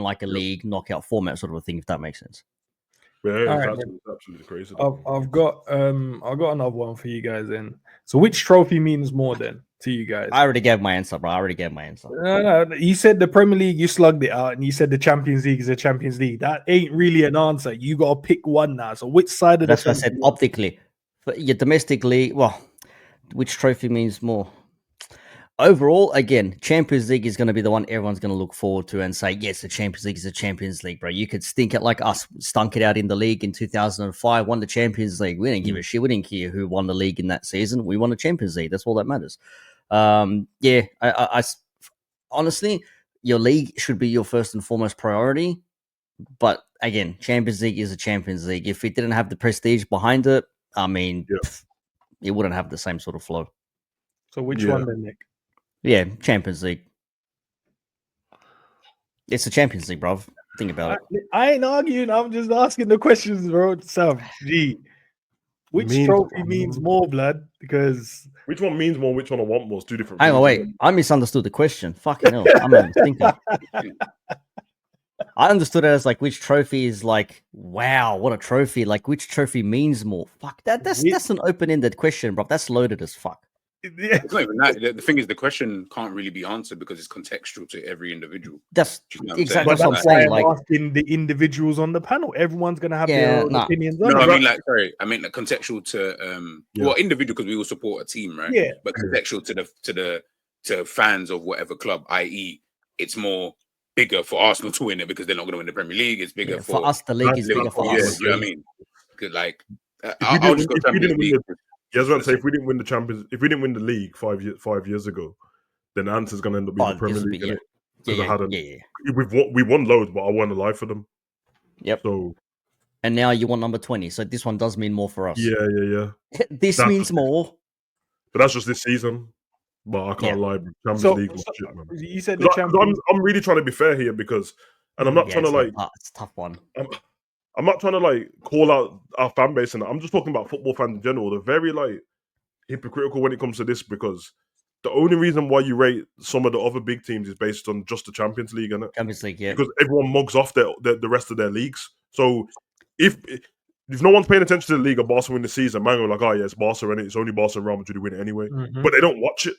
like a league knockout format sort of a thing, if that makes sense. Yeah, it's absolutely crazy. I've got another one for you guys then. So which trophy means more then to you guys? I already gave my answer, bro. No, you said the Premier League, you slugged it out, and you said the Champions League is a Champions League. That ain't really an answer. You got to pick one now. So which side of That's what I said optically. For your domestic league, well, which trophy means more? Overall, again, Champions League is going to be the one everyone's going to look forward to and say, yes, the Champions League is a Champions League, bro. You could stink it like us, stunk it out in the league in 2005, won the Champions League. We didn't give a shit. We didn't care who won the league in that season. We won the Champions League. That's all that matters. I honestly, your league should be your first and foremost priority. But again, Champions League is a Champions League. If it didn't have the prestige behind it, I mean, it wouldn't have the same sort of flow. So which one then, Nick? Yeah, Champions League. It's the Champions League, bro. Think about it. I ain't arguing. I'm just asking the questions, bro. Sam, G. Which trophy means more, blood? Because which one means more? Which one I want more? It's two different. Hang on, wait. I misunderstood the question. Fucking hell, I'm not thinking. I understood it as like which trophy is like, wow, what a trophy! Like which trophy means more? Fuck that's an open-ended question, bro. That's loaded as fuck. It's not even that. The thing is, the question can't really be answered because it's contextual to every individual. That's exactly what I'm saying. Like asking the individuals on the panel, everyone's gonna have their own opinions. No, I mean like contextual to well, individual because we all support a team, right? Yeah. But contextual to fans of whatever club, i.e., it's more bigger for Arsenal to win it because they're not going to win the Premier League. It's bigger for us. The league is bigger for us. You know what I mean? Good, like I'll just go Champions League. Yeah, I was going to say if we didn't win the Champions, if we didn't win the league 5 years ago, then the answer's going to end up being the Premier League. We won loads, but I weren't alive for them. Yep. So, and now you want number 20. So this one does mean more for us. Yeah. This means more. But that's just this season. But I can't lie. Champions League was shit, man. You said the Champions. I'm really trying to be fair here because, and I'm not trying to like. It's a tough one. I'm not trying to like call out our fan base, and I'm just talking about football fans in general. They're very like hypocritical when it comes to this because the only reason why you rate some of the other big teams is based on just the Champions League, innit? Champions League, yeah. Because everyone mugs off the rest of their leagues. So if no one's paying attention to the league and Barca win the season, man, go like, oh yeah, it's Barca and it's only Barca and Real Madrid who win it anyway. Mm-hmm. But they don't watch it.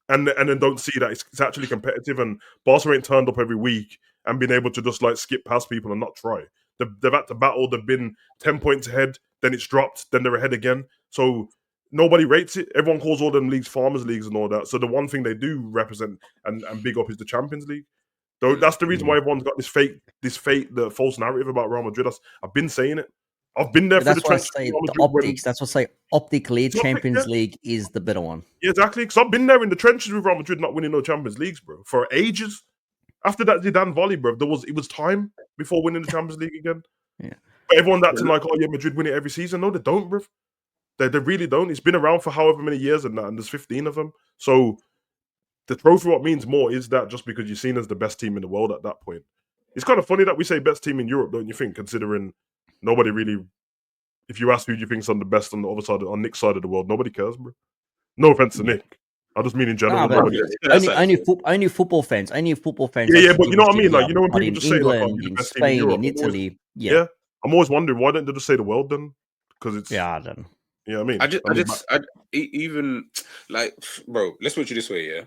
And then don't see that it's actually competitive and Barca ain't turned up every week and been able to just like skip past people and not try. They've had to battle. They've been 10 points ahead. Then it's dropped. Then they're ahead again. So nobody rates it. Everyone calls all them leagues farmers leagues and all that. So the one thing they do represent and big up is the Champions League. Though that's the reason why everyone's got this the false narrative about Real Madrid. I've been saying it. I've been there for the optics. That's what I say. Optically, Champions League is the better one. Yeah, exactly. Because I've been there in the trenches with Real Madrid not winning no Champions Leagues, bro, for ages. After that Zidane volley, bro, it was time before winning the Champions League again. Yeah. But everyone that's like, oh yeah, Madrid win it every season. No, they don't, bro. They really don't. It's been around for however many years and there's 15 of them. So the trophy, what means more is that just because you're seen as the best team in the world at that point. It's kind of funny that we say best team in Europe, don't you think? Considering nobody really, if you ask who you think's on the best on the other side, on Nick's side of the world, nobody cares, bro. No offense to Nick. I just mean in general. Only football fans. Only football fans. Yeah, but you know what I mean? Like, you know when people just say like, in Spain, in Italy. Yeah. I'm always wondering why don't they just say the world then? Because it's I don't know. You know what I mean? Even like, bro, let's put it this way, yeah.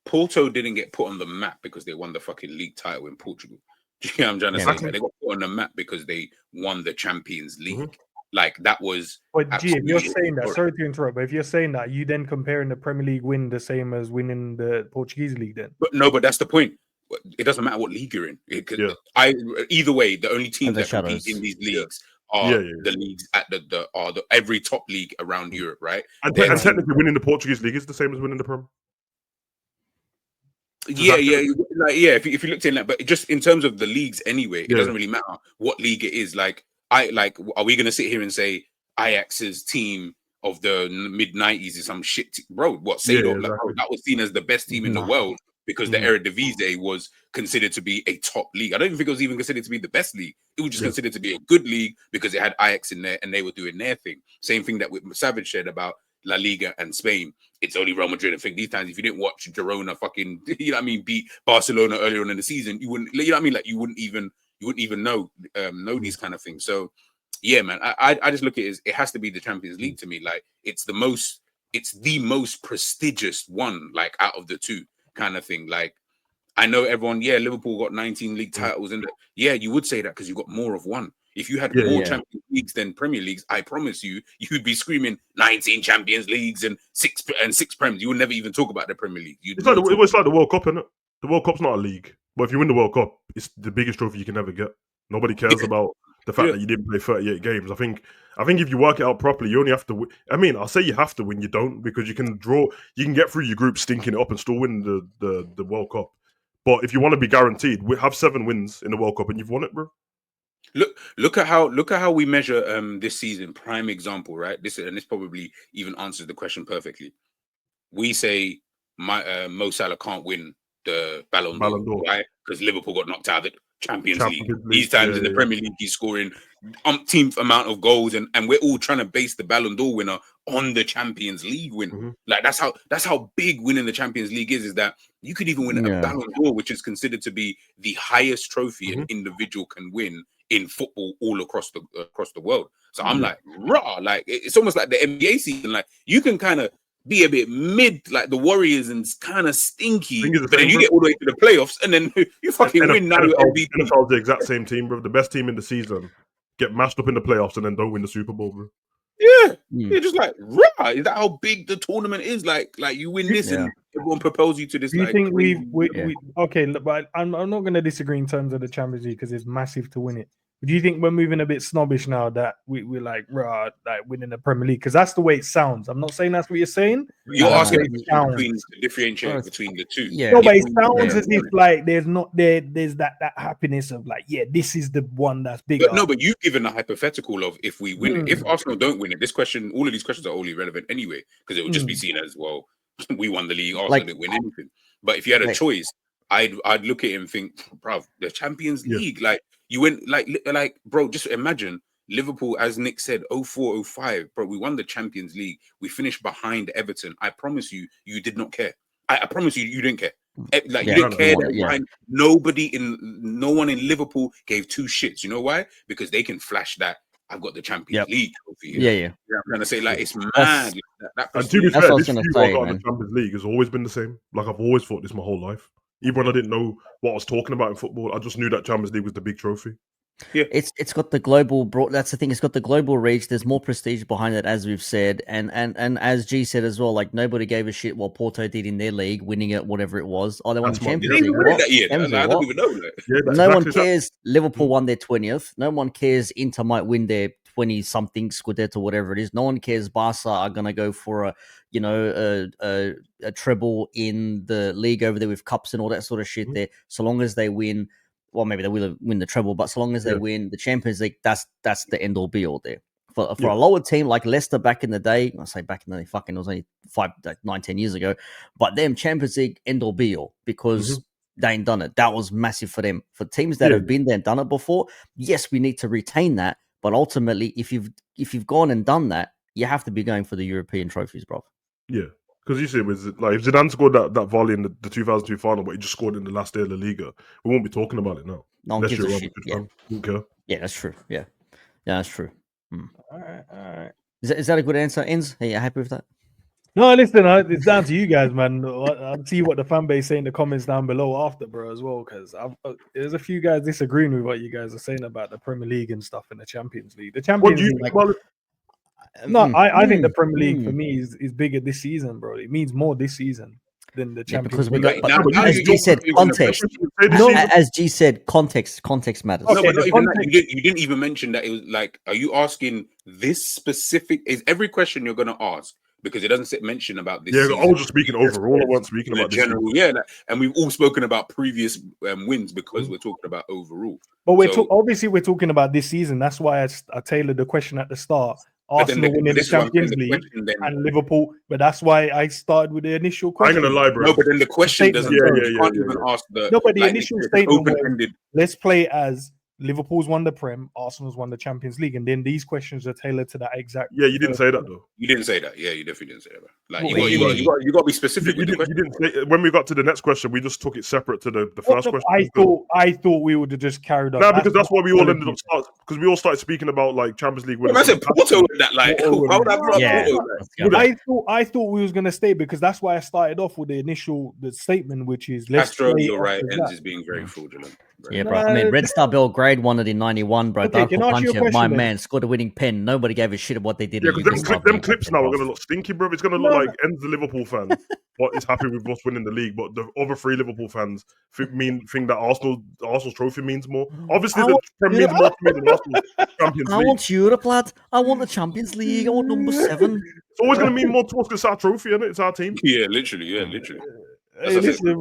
Porto didn't get put on the map because they won the fucking league title in Portugal. Do you know what I'm trying to say? Like, they got put on the map because they won the Champions League. Mm-hmm. Like that was. But G, if you're saying that, sorry to interrupt, but if you're saying that, you then comparing the Premier League win the same as winning the Portuguese league, then. But that's the point. It doesn't matter what league you're in. Either way, the only teams that compete in these leagues are the leagues at the every top league around Europe, right? And technically, winning the Portuguese league is the same as winning the Premier. If you looked in that, but just in terms of the leagues anyway, it doesn't really matter what league it is. Like, are we going to sit here and say Ajax's team of the mid-90s is some shit? Bro, what? That was seen as the best team in the world because the Eredivisie was considered to be a top league. I don't even think it was even considered to be the best league. It was just considered to be a good league because it had Ajax in there and they were doing their thing. Same thing that Savage said about La Liga and Spain. it's only Real Madrid. I think these times, if you didn't watch Girona fucking, you know what I mean, beat Barcelona earlier on in the season, you wouldn't, you know what I mean, like you wouldn't even know these kind of things. So yeah, man, I just look at it as it has to be the Champions League to me. Like it's the most prestigious one, like out of the two kind of thing. Like I know everyone, Liverpool got 19 league titles, and you would say that because you got more of one. If you had more Champions Leagues than Premier Leagues, I promise you'd be screaming 19 Champions Leagues and six Prems. You would never even talk about the Premier League. It's like the World Cup, isn't it? The World Cup's not a league, but if you win the World Cup, it's the biggest trophy you can ever get. Nobody cares about the fact that you didn't play 38 games. I think if you work it out properly, you only have to win. I mean, I'll say you have to win, you don't, because you can get through your group stinking it up and still win the World Cup. But if you want to be guaranteed, we have 7 wins in the World Cup and you've won it, bro. Look at how we measure this season. Prime example, right? This probably even answers the question perfectly. We say Mo Salah can't win the Ballon d'Or, right? Because Liverpool got knocked out of the Champions League. These times in the Premier League, he's scoring umpteenth amount of goals, and we're all trying to base the Ballon d'Or winner on the Champions League win. Mm-hmm. Like that's how big winning the Champions League is that you could even win a Ballon d'Or, which is considered to be the highest trophy an individual can win in football all across the world. So I'm like, raw, like it's almost like the NBA season. Like you can kind of be a bit mid, like the Warriors, and kind of stinky, but then you get all the way to the playoffs, and then you fucking win. Now you're MVP. NFL's the exact same team, bro. The best team in the season get mashed up in the playoffs and then don't win the Super Bowl, bro. Yeah, you're just like, raw. Is that how big the tournament is? Like you win this, and everyone propels you to this. Do you like, think we okay? But I'm not going to disagree in terms of the Champions League because it's massive to win it. Do you think we're moving a bit snobbish now that we're like, rah, like winning the Premier League? Because that's the way it sounds. I'm not saying that's what you're saying. You're asking to differentiate between the two. Yeah. No, but it sounds as if like there's that happiness of like, this is the one that's bigger. But you've given a hypothetical of if we win it. If Arsenal don't win it, this question, all of these questions are only relevant anyway, because it would just be seen as, well, we won the league, Arsenal didn't win anything. But if you had a choice, I'd look at it and think, bro, the Champions League, like, you went like, bro, just imagine Liverpool, as Nick said, 04-05, bro, we won the Champions League. We finished behind Everton. I promise you did not care. I promise you didn't care. Like you didn't care. No one in Liverpool gave 2 shits. You know why? Because they can flash that I've got the Champions League trophy here. Yeah. I'm trying to say, like, it's mad. And to be fair, this view I got on the Champions League has always been the same. Like I've always thought this my whole life. Even when I didn't know what I was talking about in football, I just knew that Champions League was the big trophy. Yeah, it's got the global that's the thing. It's got the global reach. There's more prestige behind it, as we've said, and as G said as well. Like nobody gave a shit what Porto did in their league, winning it, whatever it was. Oh, they won the Champions League. I don't even know. No one cares. Liverpool won their 20th. No one cares. Inter might win their 20-something Scudetto, whatever it is. No one cares. Barca are going to go for a treble in the league over there with cups and all that sort of shit there. So long as they win. Well, maybe they will win the treble, but so long as they win the Champions League, that's the end all be all there. For a lower team like Leicester back in the day, I say back in the day, fucking it was only 9-10 years ago, but them Champions League end all be all because they ain't done it. That was massive for them. For teams that have been there and done it before, yes, we need to retain that, but ultimately, if you've gone and done that, you have to be going for the European trophies, bro. Yeah. Because you see, like if Zidane scored that volley in the 2002 final, but he just scored in the last day of La Liga, we won't be talking about it now. No one gives a shit. Yeah, that's true. Yeah, that's true. All right. Is that a good answer, Enz? Are you happy with that? No, listen, it's down to you guys, man. I'll see what the fan base say in the comments down below after, bro, as well, because there's a few guys disagreeing with what you guys are saying about the Premier League and stuff in the Champions League. The Champions League, I think the Premier League for me is bigger this season, bro. It means more this season than the Champions League. As G said, context. As G said, context matters. Okay, no, but you didn't even mention that. It was like, are you asking this specific? Is every question you're going to ask? Because it doesn't mention about this. Yeah, I was just speaking overall. I wasn't speaking about general. And we've all spoken about previous wins because we're talking about overall. But obviously we're talking about this season. That's why I tailored the question at the start. Arsenal winning the Champions League and Liverpool, but that's why I started with the initial question. I'm gonna lie, bro. No, but then the question doesn't. You can't even ask the. No, but the initial statement was, let's play as Liverpool's won the Prem, Arsenal's won the Champions League, and then these questions are tailored to that exact. Yeah, you didn't say that though. You didn't say that. Yeah, you definitely didn't say that. Bro. Like Well, you got to be specific. You didn't say, when we got to the next question, we just took it separate to the first question. I thought we would have just carried on. No, because that's why we all ended up because we all started speaking about like Champions League winners. I said Porto with that. Like, how would I brought Porto? I thought we was gonna stay because that's why I started off with the statement, which is Astro. You're right. ENDZ is being very fraudulent. Yeah, bro. I mean, Red Star Belgrade won it in '91, bro. Okay, Darko Puncher, my man, scored a winning pen. Nobody gave a shit about what they did. Yeah, because them clips now are going to look stinky, bro. It's going to look like ENDZ Liverpool fans what is happy with us winning the league, but the other 3 Liverpool fans think that Arsenal's trophy means more. Obviously, the Premier means more to me than Arsenal's Champions League. I want Europe, lad. I want the Champions League. I want number 7. It's always going to mean more to us because it's our trophy, isn't it? It's our team. Yeah, literally. Yeah, literally. Hey, listen, bro.